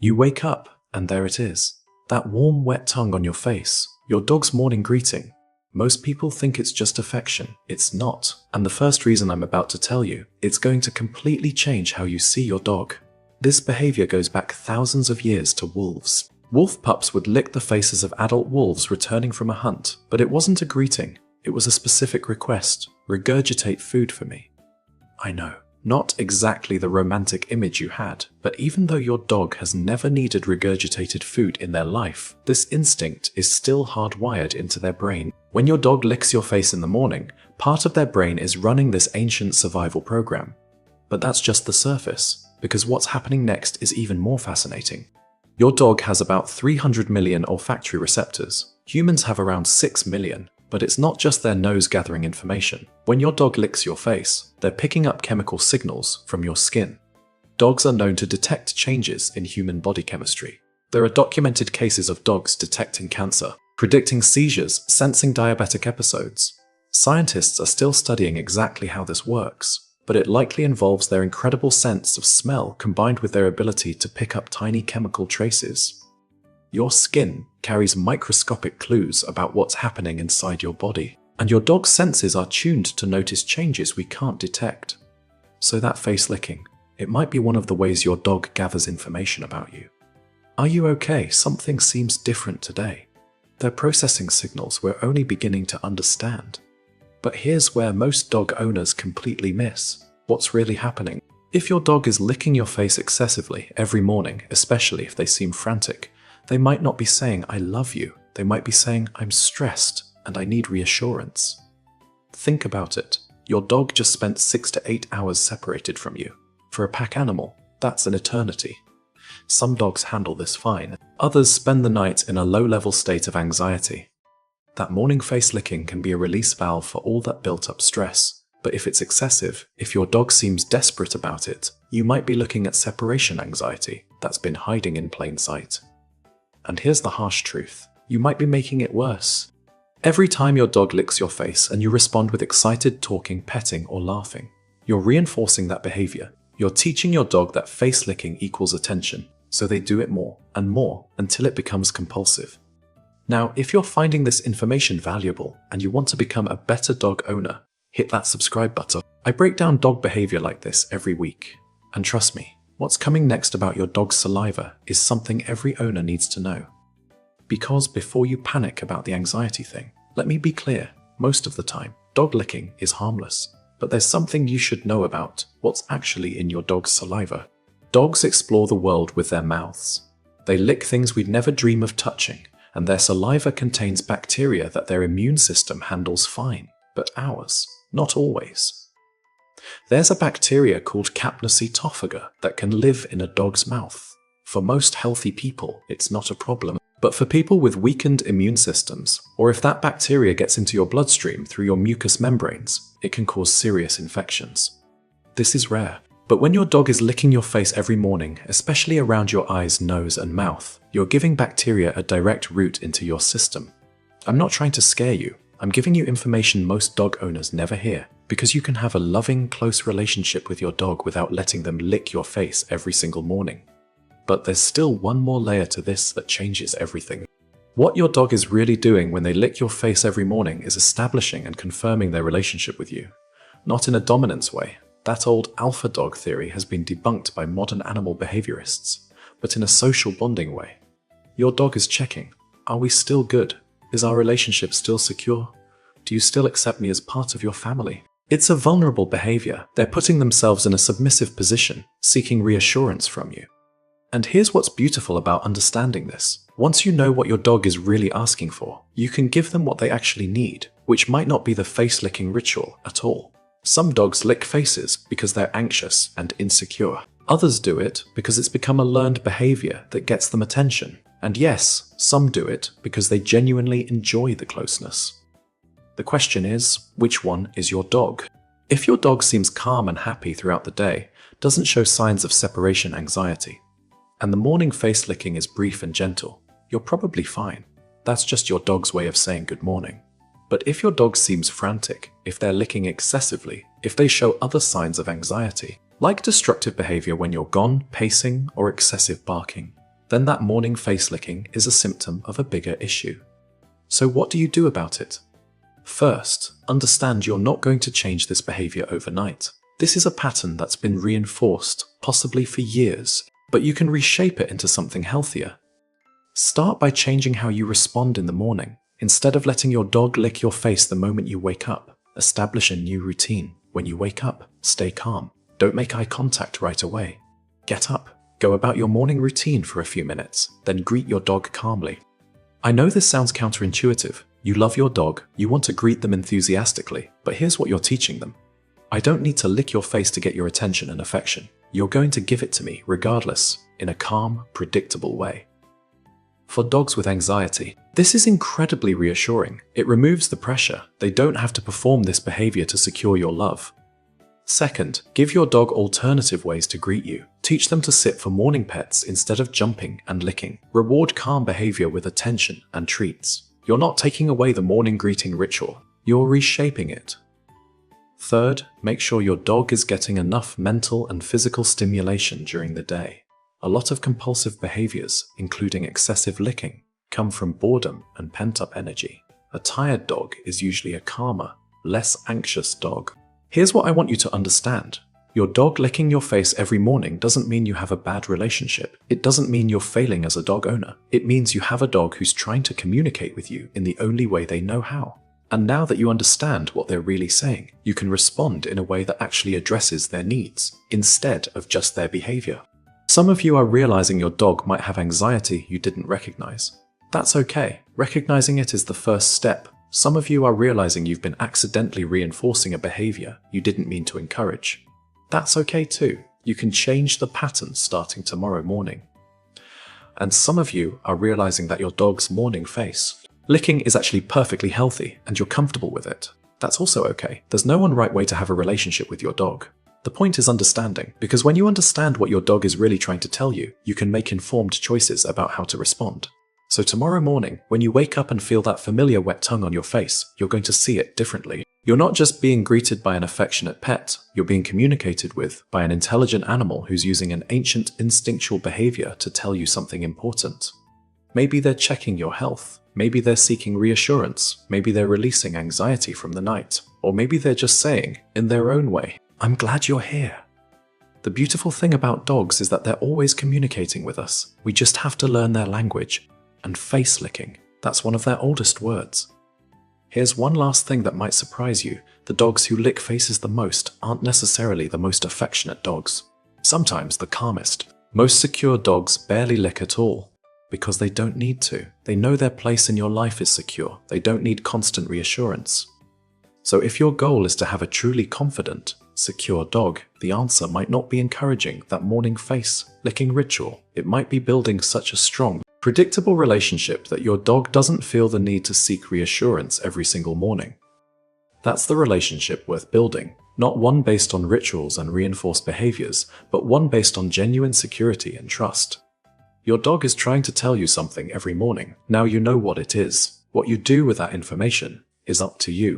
You wake up, and there it is. That warm, wet tongue on your face, your dog's morning greeting. Most people think it's just affection. It's not. And the first reason I'm about to tell you, it's going to completely change how you see your dog. This behavior goes back thousands of years to wolves. Wolf pups would lick the faces of adult wolves returning from a hunt, but it wasn't a greeting. It was a specific request. Regurgitate food for me. I know. Not exactly the romantic image you had, but even though your dog has never needed regurgitated food in their life, this instinct is still hardwired into their brain. When your dog licks your face in the morning, part of their brain is running this ancient survival program. But that's just the surface, because what's happening next is even more fascinating. Your dog has about 300 million olfactory receptors. Humans have around 6 million. But it's not just their nose gathering information. When your dog licks your face, they're picking up chemical signals from your skin. Dogs are known to detect changes in human body chemistry. There are documented cases of dogs detecting cancer, predicting seizures, sensing diabetic episodes. Scientists are still studying exactly how this works, but it likely involves their incredible sense of smell combined with their ability to pick up tiny chemical traces. Your skin carries microscopic clues about what's happening inside your body, and your dog's senses are tuned to notice changes we can't detect. So that face licking, it might be one of the ways your dog gathers information about you. Are you okay? Something seems different today. They're processing signals we're only beginning to understand. But here's where most dog owners completely miss what's really happening. If your dog is licking your face excessively every morning, especially if they seem frantic, they might not be saying, "I love you." They might be saying, "I'm stressed and I need reassurance." Think about it. Your dog just spent 6 to 8 hours separated from you. For a pack animal, that's an eternity. Some dogs handle this fine. Others spend the night in a low-level state of anxiety. That morning face licking can be a release valve for all that built-up stress. But if it's excessive, if your dog seems desperate about it, you might be looking at separation anxiety that's been hiding in plain sight. And here's the harsh truth. You might be making it worse. Every time your dog licks your face and you respond with excited talking, petting, or laughing, you're reinforcing that behavior. You're teaching your dog that face licking equals attention, so they do it more and more until it becomes compulsive. Now, if you're finding this information valuable and you want to become a better dog owner, hit that subscribe button. I break down dog behavior like this every week. And trust me, what's coming next about your dog's saliva is something every owner needs to know. Because before you panic about the anxiety thing, let me be clear, most of the time, dog licking is harmless. But there's something you should know about what's actually in your dog's saliva. Dogs explore the world with their mouths. They lick things we'd never dream of touching, and their saliva contains bacteria that their immune system handles fine, but ours, not always. There's a bacteria called Capnocytophaga that can live in a dog's mouth. For most healthy people, it's not a problem. But for people with weakened immune systems, or if that bacteria gets into your bloodstream through your mucous membranes, it can cause serious infections. This is rare, but when your dog is licking your face every morning, especially around your eyes, nose, and mouth, you're giving bacteria a direct route into your system. I'm not trying to scare you. I'm giving you information most dog owners never hear, because you can have a loving, close relationship with your dog without letting them lick your face every single morning. But there's still one more layer to this that changes everything. What your dog is really doing when they lick your face every morning is establishing and confirming their relationship with you. Not in a dominance way. That old alpha dog theory has been debunked by modern animal behaviorists, but in a social bonding way. Your dog is checking. Are we still good? Is our relationship still secure? Do you still accept me as part of your family? It's a vulnerable behavior. They're putting themselves in a submissive position, seeking reassurance from you. And here's what's beautiful about understanding this. Once you know what your dog is really asking for, you can give them what they actually need, which might not be the face-licking ritual at all. Some dogs lick faces because they're anxious and insecure. Others do it because it's become a learned behavior that gets them attention. And yes, some do it because they genuinely enjoy the closeness. The question is, which one is your dog? If your dog seems calm and happy throughout the day, doesn't show signs of separation anxiety, and the morning face licking is brief and gentle, you're probably fine. That's just your dog's way of saying good morning. But if your dog seems frantic, if they're licking excessively, if they show other signs of anxiety, like destructive behavior when you're gone, pacing, or excessive barking, then that morning face licking is a symptom of a bigger issue. So what do you do about it? First, understand you're not going to change this behavior overnight. This is a pattern that's been reinforced, possibly for years, but you can reshape it into something healthier. Start by changing how you respond in the morning. Instead of letting your dog lick your face the moment you wake up, establish a new routine. When you wake up, stay calm. Don't make eye contact right away. Get up, go about your morning routine for a few minutes, then greet your dog calmly. I know this sounds counterintuitive. You love your dog, you want to greet them enthusiastically, but here's what you're teaching them. I don't need to lick your face to get your attention and affection. You're going to give it to me regardless, in a calm, predictable way. For dogs with anxiety, this is incredibly reassuring. It removes the pressure. They don't have to perform this behavior to secure your love. Second, give your dog alternative ways to greet you. Teach them to sit for morning pets instead of jumping and licking. Reward calm behavior with attention and treats. You're not taking away the morning greeting ritual. You're reshaping it. Third, make sure your dog is getting enough mental and physical stimulation during the day. A lot of compulsive behaviors, including excessive licking, come from boredom and pent-up energy. A tired dog is usually a calmer, less anxious dog. Here's what I want you to understand. Your dog licking your face every morning doesn't mean you have a bad relationship. It doesn't mean you're failing as a dog owner. It means you have a dog who's trying to communicate with you in the only way they know how. And now that you understand what they're really saying, you can respond in a way that actually addresses their needs, instead of just their behavior. Some of you are realizing your dog might have anxiety you didn't recognize. That's okay. Recognizing it is the first step. Some of you are realizing you've been accidentally reinforcing a behavior you didn't mean to encourage. That's okay too. You can change the pattern starting tomorrow morning. And some of you are realizing that your dog's morning face licking is actually perfectly healthy and you're comfortable with it. That's also okay. There's no one right way to have a relationship with your dog. The point is understanding, because when you understand what your dog is really trying to tell you, you can make informed choices about how to respond. So tomorrow morning, when you wake up and feel that familiar wet tongue on your face, you're going to see it differently. You're not just being greeted by an affectionate pet, you're being communicated with by an intelligent animal who's using an ancient instinctual behavior to tell you something important. Maybe they're checking your health. Maybe they're seeking reassurance. Maybe they're releasing anxiety from the night. Or maybe they're just saying, in their own way, I'm glad you're here. The beautiful thing about dogs is that they're always communicating with us. We just have to learn their language. And face licking, that's one of their oldest words. Here's one last thing that might surprise you. The dogs who lick faces the most aren't necessarily the most affectionate dogs. Sometimes the calmest. Most secure dogs barely lick at all, because they don't need to. They know their place in your life is secure. They don't need constant reassurance. So if your goal is to have a truly confident, secure dog, the answer might not be encouraging that morning face licking ritual. It might be building such a strong, predictable relationship that your dog doesn't feel the need to seek reassurance every single morning. That's the relationship worth building, not one based on rituals and reinforced behaviors, but one based on genuine security and trust. Your dog is trying to tell you something every morning. Now you know what it is. What you do with that information is up to you.